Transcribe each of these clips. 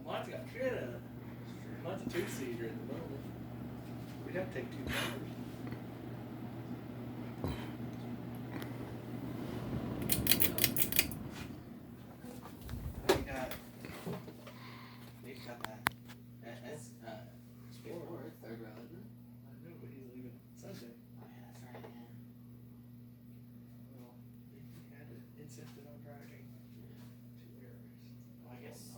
Mine's got mine's a two-seater at the moment. We'd have to take 2 cars. Before third row, isn't it? I know, but he's leaving Sunday. Oh yeah, that's right. Yeah. Well, he had it insisted on driving 2 areas. Well, I guess.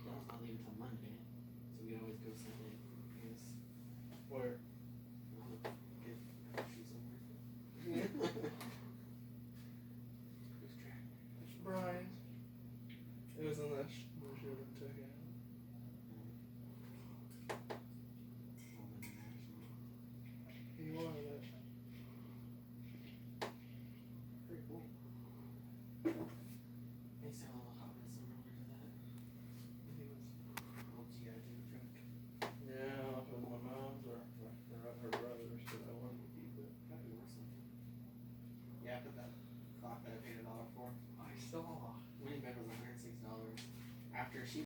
Dale's not leaving till Monday, so we could always go Sunday. I guess. Where? Get shoot somewhere. Who's track? It's Brian. It was in that show that took out. He wanted it. Pretty cool. They sell a little hot mess somewhere to that. He was. Old G.I. Joe truck. Yeah, off of my mom's or her brother's, but I wanted to keep it. Probably worth something. Yeah, I put that clock that I paid $1 for. I saw